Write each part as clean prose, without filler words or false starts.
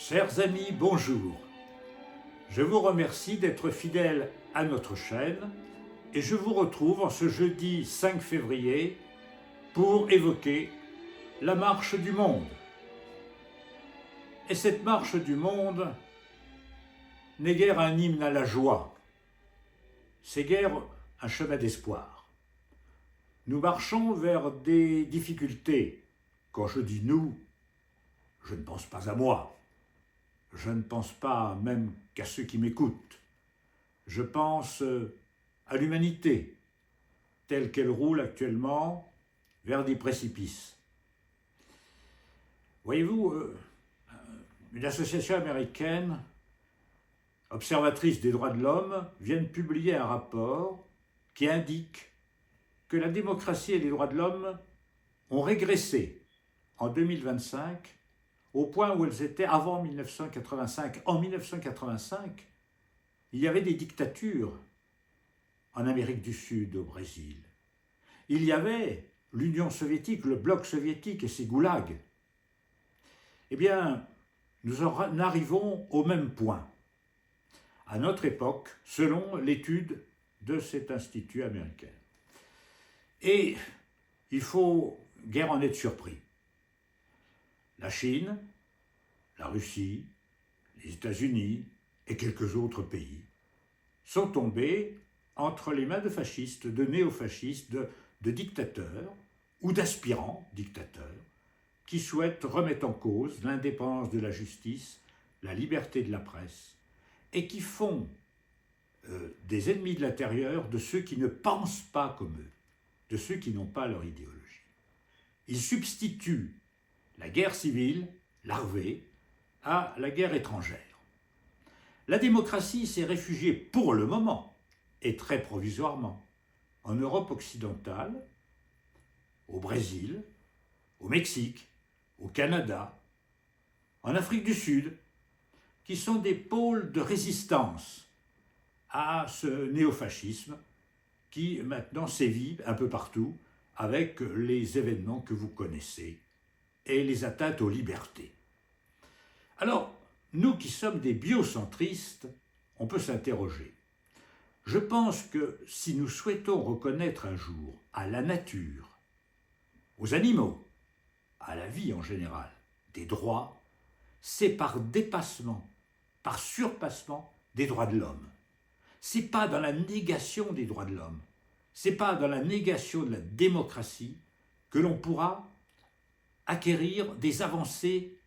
Chers amis, bonjour. Je vous remercie d'être fidèles à notre chaîne et je vous retrouve en ce jeudi 5 février pour évoquer la marche du monde. Et cette marche du monde n'est guère un hymne à la joie, c'est guère un chemin d'espoir. Nous marchons vers des difficultés. Quand je dis nous, je ne pense pas à moi. Je ne pense pas même qu'à ceux qui m'écoutent. Je pense à l'humanité, telle qu'elle roule actuellement vers des précipices. Voyez-vous, une association américaine, observatrice des droits de l'homme, vient de publier un rapport qui indique que la démocratie et les droits de l'homme ont régressé en 2025 au point où elles étaient avant 1985. En 1985, il y avait des dictatures en Amérique du Sud, au Brésil. Il y avait l'Union soviétique, le bloc soviétique et ses goulags. Eh bien, nous en arrivons au même point, à notre époque, selon l'étude de cet institut américain. Et il faut guère en être surpris. La Chine, la Russie, les États-Unis et quelques autres pays sont tombés entre les mains de fascistes, de néofascistes, de dictateurs ou d'aspirants dictateurs qui souhaitent remettre en cause l'indépendance de la justice, la liberté de la presse et qui font des ennemis de l'intérieur de ceux qui ne pensent pas comme eux, de ceux qui n'ont pas leur idéologie. Ils substituent la guerre civile, larvée, à la guerre étrangère. La démocratie s'est réfugiée pour le moment, et très provisoirement, en Europe occidentale, au Brésil, au Mexique, au Canada, en Afrique du Sud, qui sont des pôles de résistance à ce néofascisme qui maintenant sévit un peu partout avec les événements que vous connaissez et les atteintes aux libertés. Alors, nous qui sommes des biocentristes, on peut s'interroger. Je pense que si nous souhaitons reconnaître un jour à la nature, aux animaux, à la vie en général, des droits, c'est par dépassement, par surpassement des droits de l'homme. C'est pas dans la négation des droits de l'homme, c'est pas dans la négation de la démocratie que l'on pourra acquérir des avancées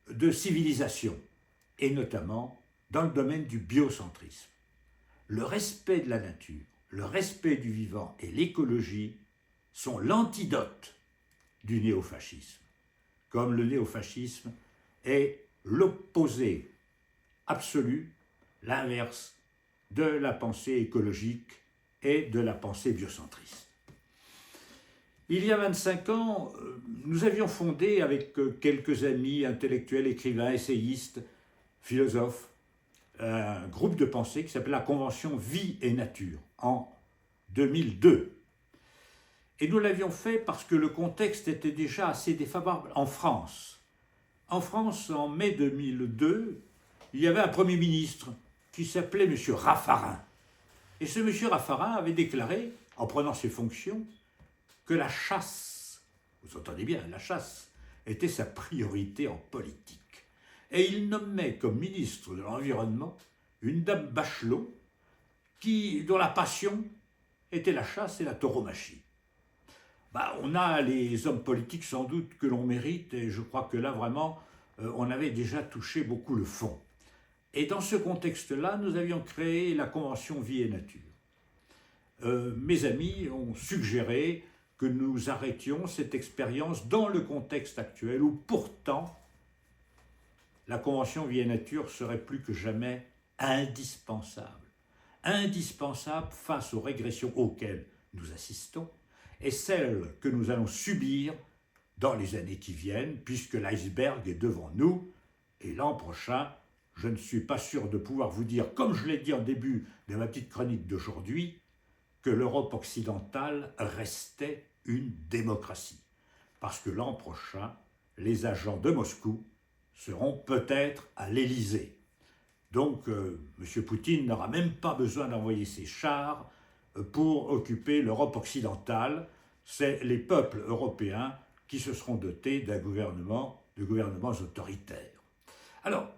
de civilisation, et notamment dans le domaine du biocentrisme. Le respect de la nature, le respect du vivant et l'écologie sont l'antidote du néofascisme, comme le néofascisme est l'opposé absolu, l'inverse de la pensée écologique et de la pensée biocentriste. Il y a 25 ans, nous avions fondé avec quelques amis, intellectuels, écrivains, essayistes, philosophes, un groupe de pensée qui s'appelle la Convention Vie et Nature en 2002. Et nous l'avions fait parce que le contexte était déjà assez défavorable en France. En France, en mai 2002, il y avait un Premier ministre qui s'appelait M. Raffarin. Et ce M. Raffarin avait déclaré, en prenant ses fonctions, que la chasse, vous entendez bien, la chasse, était sa priorité en politique. Et il nommait comme ministre de l'Environnement une dame Bachelot dont la passion était la chasse et la tauromachie. On a les hommes politiques sans doute que l'on mérite et je crois que là vraiment on avait déjà touché beaucoup le fond. Et dans ce contexte-là, nous avions créé la Convention Vie et Nature. Mes amis ont suggéré que nous arrêtions cette expérience dans le contexte actuel où pourtant la Convention Vie et Nature serait plus que jamais indispensable. Indispensable face aux régressions auxquelles nous assistons et celles que nous allons subir dans les années qui viennent, puisque l'iceberg est devant nous, et l'an prochain, je ne suis pas sûr de pouvoir vous dire, comme je l'ai dit en début de ma petite chronique d'aujourd'hui, que l'Europe occidentale restait une démocratie. Parce que l'an prochain, les agents de Moscou seront peut-être à l'Élysée. Donc, M. Poutine n'aura même pas besoin d'envoyer ses chars pour occuper l'Europe occidentale. C'est les peuples européens qui se seront dotés de gouvernements autoritaires. Alors,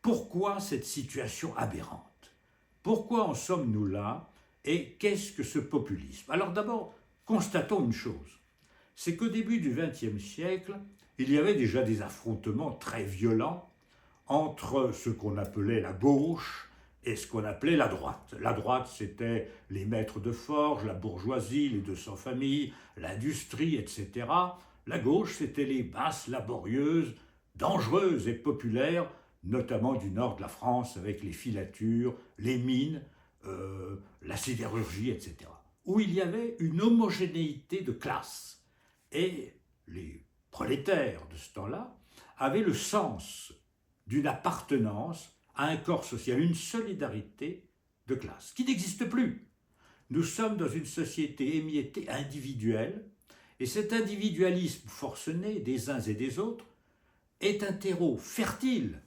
pourquoi cette situation aberrante? Pourquoi en sommes-nous là? Et qu'est-ce que ce populisme? Alors d'abord, constatons une chose, c'est qu'au début du XXe siècle, il y avait déjà des affrontements très violents entre ce qu'on appelait la gauche et ce qu'on appelait la droite. La droite, c'était les maîtres de forge, la bourgeoisie, les 200 familles, l'industrie, etc. La gauche, c'était les masses laborieuses, dangereuses et populaires, notamment du nord de la France, avec les filatures, les mines, la sidérurgie, etc. Où il y avait une homogénéité de classe. Et les prolétaires de ce temps-là avaient le sens d'une appartenance à un corps social, une solidarité de classe, qui n'existe plus. Nous sommes dans une société émiettée individuelle, et cet individualisme forcené des uns et des autres est un terreau fertile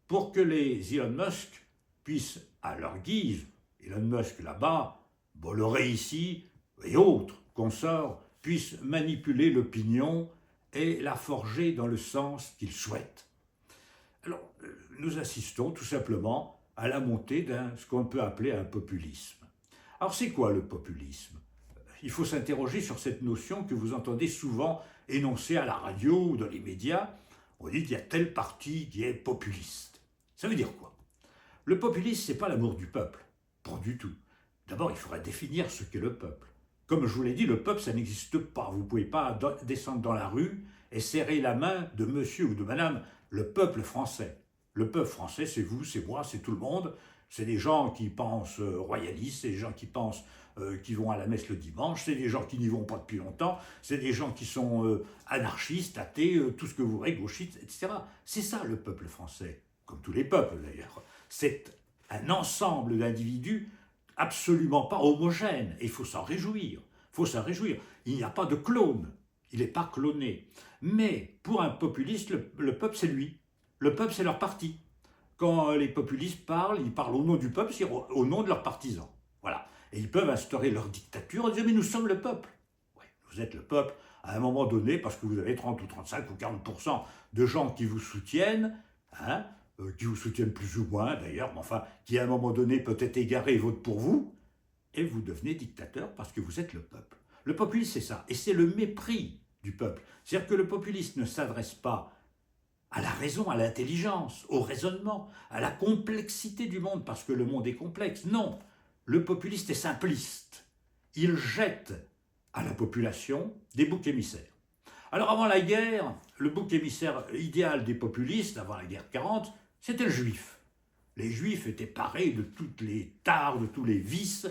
pour que les Elon Musk puissent, à leur guise, Elon Musk là-bas, Bolloré ici, et autres consorts, puissent manipuler l'opinion et la forger dans le sens qu'ils souhaitent. Alors, nous assistons tout simplement à la montée d'un ce qu'on peut appeler un populisme. Alors, c'est quoi le populisme? Il faut s'interroger sur cette notion que vous entendez souvent énoncée à la radio ou dans les médias. On dit qu'il y a tel parti qui est populiste. Ça veut dire quoi? Le populisme, ce n'est pas l'amour du peuple. Pas du tout. D'abord, il faudrait définir ce qu'est le peuple. Comme je vous l'ai dit, le peuple, ça n'existe pas. Vous ne pouvez pas descendre dans la rue et serrer la main de monsieur ou de madame le peuple français. Le peuple français, c'est vous, c'est moi, c'est tout le monde. C'est des gens qui pensent royalistes, c'est des gens qui pensent qui vont à la messe le dimanche, c'est des gens qui n'y vont pas depuis longtemps, c'est des gens qui sont anarchistes, athées, tout ce que vous voudrez, gauchistes, etc. C'est ça le peuple français, comme tous les peuples d'ailleurs. C'est un ensemble d'individus absolument pas homogène, et il faut s'en réjouir. Il faut s'en réjouir. Il n'y a pas de clone, il n'est pas cloné. Mais pour un populiste, le peuple c'est lui. Le peuple c'est leur parti. Quand les populistes parlent, ils parlent au nom du peuple, c'est au nom de leurs partisans. Voilà. Et ils peuvent instaurer leur dictature en disant mais nous sommes le peuple. Oui, vous êtes le peuple à un moment donné parce que vous avez 30 ou 35 ou 40% de gens qui vous soutiennent, hein, qui vous soutiennent plus ou moins d'ailleurs, mais enfin, qui à un moment donné peut-être égarés et votent pour vous, et vous devenez dictateur parce que vous êtes le peuple. Le populisme c'est ça, et c'est le mépris du peuple. C'est-à-dire que le populiste ne s'adresse pas à la raison, à l'intelligence, au raisonnement, à la complexité du monde, parce que le monde est complexe. Non, le populiste est simpliste. Il jette à la population des boucs émissaires. Alors avant la guerre, le bouc émissaire idéal des populistes, avant la guerre 40, c'était le juif. Les juifs étaient parés de toutes les tares, de tous les vices,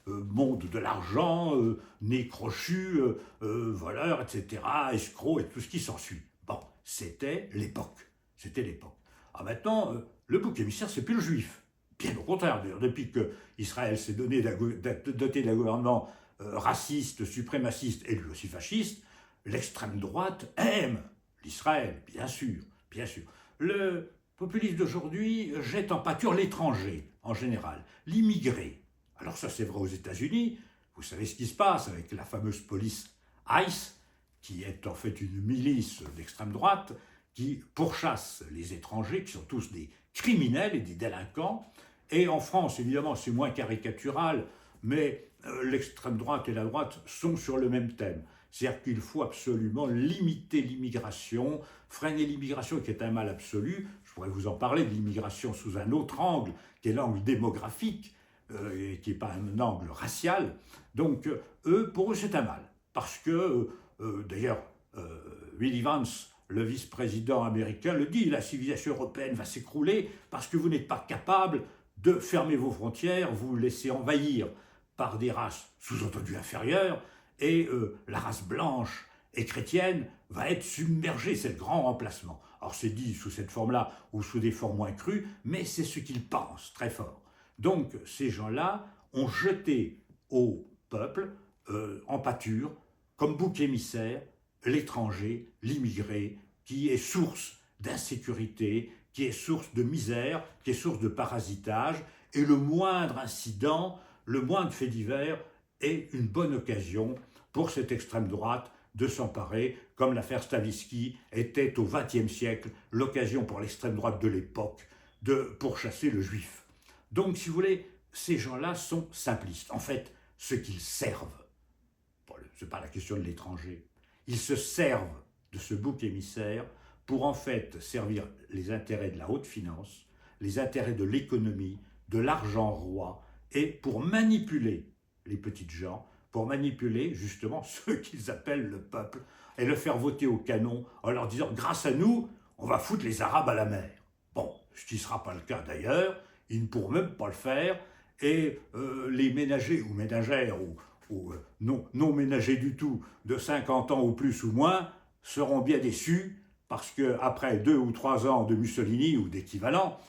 monde de l'argent, nez crochu, voleurs, etc., escrocs et tout ce qui s'ensuit. Bon, c'était l'époque. C'était l'époque. Alors maintenant, le bouc émissaire, c'est plus le juif. Bien au contraire, d'ailleurs, depuis qu'Israël s'est doté d'un gouvernement raciste, suprémaciste et lui aussi fasciste, l'extrême droite aime l'Israël, bien sûr, bien sûr. Le populisme d'aujourd'hui jette en pâture l'étranger, en général, l'immigré. Alors ça, c'est vrai aux États-Unis. Vous savez ce qui se passe avec la fameuse police ICE, qui est en fait une milice d'extrême droite, qui pourchasse les étrangers, qui sont tous des criminels et des délinquants. Et en France, évidemment, c'est moins caricatural, mais l'extrême droite et la droite sont sur le même thème. C'est-à-dire qu'il faut absolument limiter l'immigration, freiner l'immigration qui est un mal absolu. Je pourrais vous en parler de l'immigration sous un autre angle, qui est l'angle démographique, et qui n'est pas un angle racial. Donc, pour eux, c'est un mal. Parce que, d'ailleurs, Willy Vance, le vice-président américain, le dit, la civilisation européenne va s'écrouler parce que vous n'êtes pas capable de fermer vos frontières, vous vous laissez envahir par des races sous-entendues inférieures, et la race blanche et chrétienne va être submergée, c'est le grand remplacement. Alors c'est dit sous cette forme-là ou sous des formes moins crues, mais c'est ce qu'ils pensent très fort. Donc ces gens-là ont jeté au peuple en pâture, comme bouc émissaire, l'étranger, l'immigré, qui est source d'insécurité, qui est source de misère, qui est source de parasitage, et le moindre incident, le moindre fait divers est une bonne occasion pour cette extrême droite de s'emparer, comme l'affaire Stavisky était au XXe siècle l'occasion pour l'extrême droite de l'époque de pourchasser le juif. Donc, si vous voulez, ces gens-là sont simplistes. En fait, ce qu'ils servent, ce n'est pas la question de l'étranger, ils se servent de ce bouc émissaire pour en fait servir les intérêts de la haute finance, les intérêts de l'économie, de l'argent roi, et pour manipuler les petites gens, pour manipuler justement ceux qu'ils appellent le peuple, et le faire voter au canon en leur disant « grâce à nous, on va foutre les Arabes à la mer ». Bon, ce qui ne sera pas le cas d'ailleurs, ils ne pourront même pas le faire, et les ménagers ou ménagères, ou non ménagers du tout, de 50 ans ou plus ou moins, seront bien déçus, parce qu'après 2 ou 3 ans de Mussolini ou d'équivalent,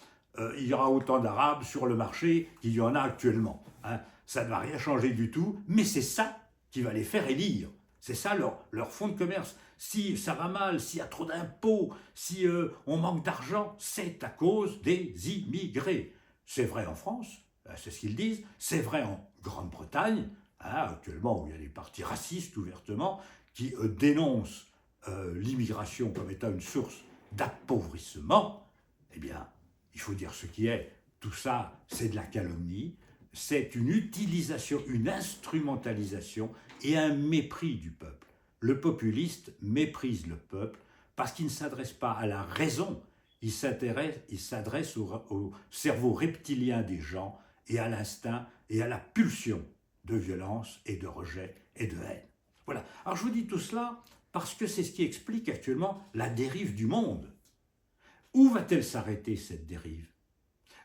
il y aura autant d'Arabes sur le marché qu'il y en a actuellement. Hein. Ça ne va rien changer du tout, mais c'est ça qui va les faire élire. C'est ça leur fonds de commerce. Si ça va mal, s'il y a trop d'impôts, si on manque d'argent, c'est à cause des immigrés. C'est vrai en France, c'est ce qu'ils disent, c'est vrai en Grande-Bretagne, hein, actuellement où il y a des partis racistes ouvertement, qui dénoncent l'immigration comme étant une source d'appauvrissement. Eh bien, il faut dire ce qui est. Tout ça, c'est de la calomnie, c'est une utilisation, une instrumentalisation et un mépris du peuple. Le populiste méprise le peuple parce qu'il ne s'adresse pas à la raison, il s'adresse au cerveau reptilien des gens et à l'instinct et à la pulsion de violence et de rejet et de haine. Voilà. Alors je vous dis tout cela parce que c'est ce qui explique actuellement la dérive du monde. Où va-t-elle s'arrêter cette dérive?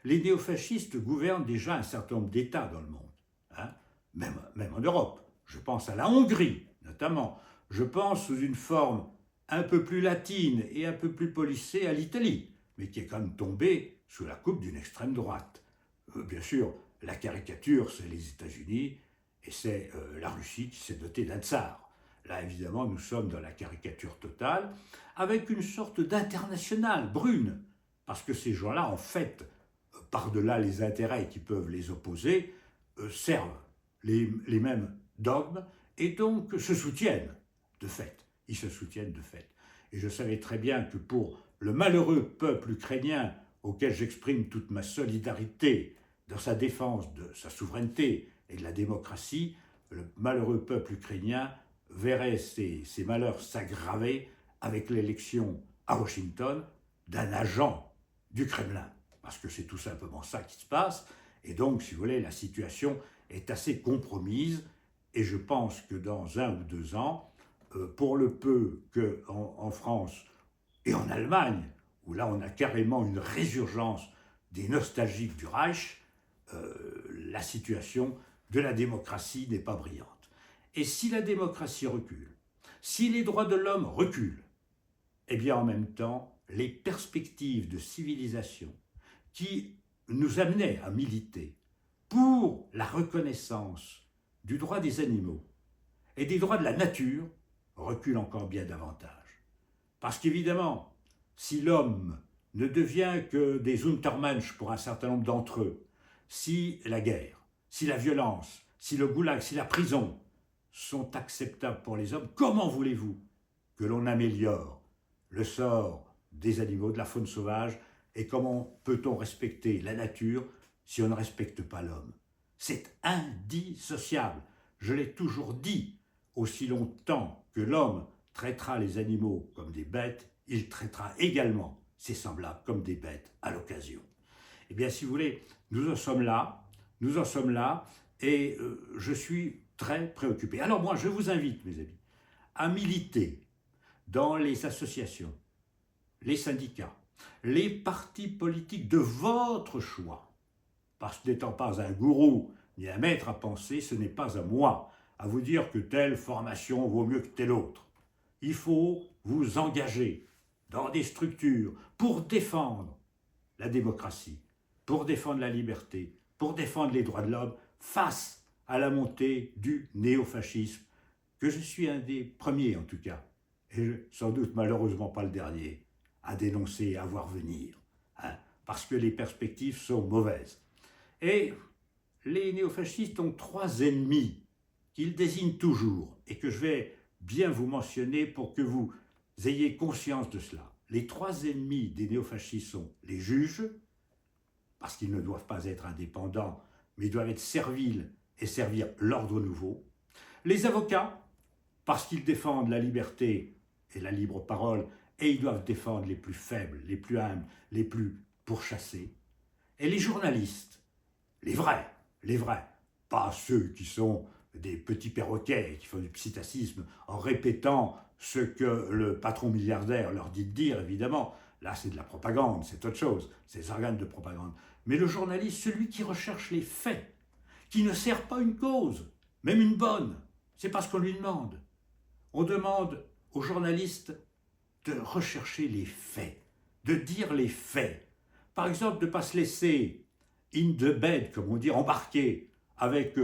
Les néofascistes gouvernent déjà un certain nombre d'États dans le monde, hein, même en Europe. Je pense à la Hongrie, notamment. Je pense sous une forme un peu plus latine et un peu plus policée à l'Italie, mais qui est quand même tombée sous la coupe d'une extrême droite. Bien sûr, la caricature, c'est les États-Unis et c'est la Russie qui s'est dotée d'un tsar. Là, évidemment, nous sommes dans la caricature totale, avec une sorte d'internationale brune, parce que ces gens-là, en fait, par-delà les intérêts qui peuvent les opposer, servent les mêmes dogmes et donc se soutiennent de fait. Ils se soutiennent de fait. Et je savais très bien que pour le malheureux peuple ukrainien, auquel j'exprime toute ma solidarité dans sa défense de sa souveraineté et de la démocratie, le malheureux peuple ukrainien verrait ses malheurs s'aggraver avec l'élection à Washington d'un agent du Kremlin. Parce que c'est tout simplement ça qui se passe. Et donc, si vous voulez, la situation est assez compromise. Et je pense que dans 1 ou 2 ans, pour le peu qu'en France et en Allemagne, où là on a carrément une résurgence des nostalgiques du Reich, la situation de la démocratie n'est pas brillante. Et si la démocratie recule, si les droits de l'homme reculent, eh bien en même temps, les perspectives de civilisation qui nous amenaient à militer pour la reconnaissance du droit des animaux et des droits de la nature reculent encore bien davantage. Parce qu'évidemment, si l'homme ne devient que des Untermensch pour un certain nombre d'entre eux, si la guerre, si la violence, si le goulag, si la prison sont acceptables pour les hommes, comment voulez-vous que l'on améliore le sort des animaux, de la faune sauvage, et comment peut-on respecter la nature si on ne respecte pas l'homme? C'est indissociable. Je l'ai toujours dit, aussi longtemps que l'homme traitera les animaux comme des bêtes, il traitera également ses semblables comme des bêtes à l'occasion. Eh bien, si vous voulez, nous en sommes là, et je suis très préoccupé. Alors moi, je vous invite, mes amis, à militer dans les associations, les syndicats, les partis politiques de votre choix. Parce que n'étant pas un gourou ni un maître à penser, ce n'est pas à moi à vous dire que telle formation vaut mieux que telle autre. Il faut vous engager dans des structures pour défendre la démocratie, pour défendre la liberté, pour défendre les droits de l'homme face à la montée du néofascisme, que je suis un des premiers en tout cas, et sans doute malheureusement pas le dernier, à dénoncer, à voir venir, hein, parce que les perspectives sont mauvaises. Et les néofascistes ont 3 ennemis qu'ils désignent toujours et que je vais bien vous mentionner pour que vous ayez conscience de cela. Les 3 ennemis des néofascistes sont les juges, parce qu'ils ne doivent pas être indépendants, mais ils doivent être serviles et servir l'ordre nouveau. Les avocats, parce qu'ils défendent la liberté et la libre parole, et ils doivent défendre les plus faibles, les plus humbles, les plus pourchassés. Et les journalistes, les vrais, pas ceux qui sont des petits perroquets qui font du psittacisme en répétant ce que le patron milliardaire leur dit de dire, évidemment. Là, c'est de la propagande, c'est autre chose, c'est des organes de propagande. Mais le journaliste, celui qui recherche les faits, qui ne sert pas une cause, même une bonne, c'est pas ce qu'on lui demande. On demande aux journalistes de rechercher les faits, de dire les faits. Par exemple, de ne pas se laisser in the bed, comme on dit, embarquer avec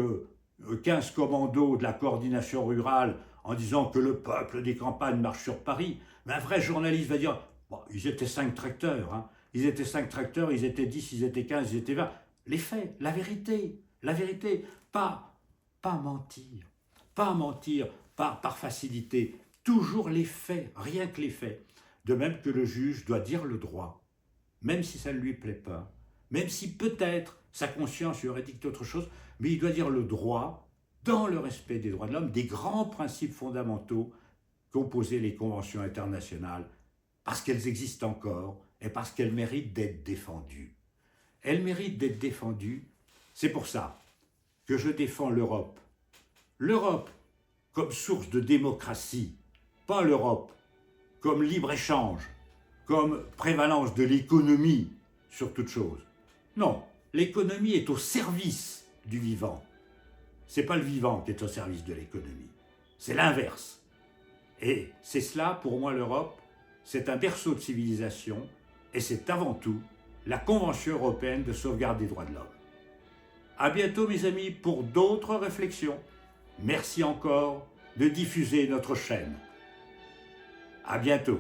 15 commandos de la coordination rurale en disant que le peuple des campagnes marche sur Paris. Mais un vrai journaliste va dire, bon, ils étaient 5 tracteurs, hein. Ils étaient 5 tracteurs, ils étaient 10, ils étaient 15, ils étaient 20. Les faits, la vérité, pas mentir, par facilité, toujours les faits, rien que les faits. De même que le juge doit dire le droit, même si ça ne lui plaît pas, même si peut-être sa conscience lui aurait dicté autre chose, mais il doit dire le droit dans le respect des droits de l'homme, des grands principes fondamentaux qu'ont posés les conventions internationales, parce qu'elles existent encore et parce qu'elles méritent d'être défendues. Elles méritent d'être défendues, c'est pour ça que je défends l'Europe. L'Europe comme source de démocratie, pas l'Europe comme libre-échange, comme prévalence de l'économie sur toute chose. Non, l'économie est au service du vivant. Ce n'est pas le vivant qui est au service de l'économie, c'est l'inverse. Et c'est cela, pour moi, l'Europe, c'est un berceau de civilisation et c'est avant tout la Convention européenne de sauvegarde des droits de l'homme. À bientôt, mes amis, pour d'autres réflexions. Merci encore de diffuser notre chaîne. À bientôt.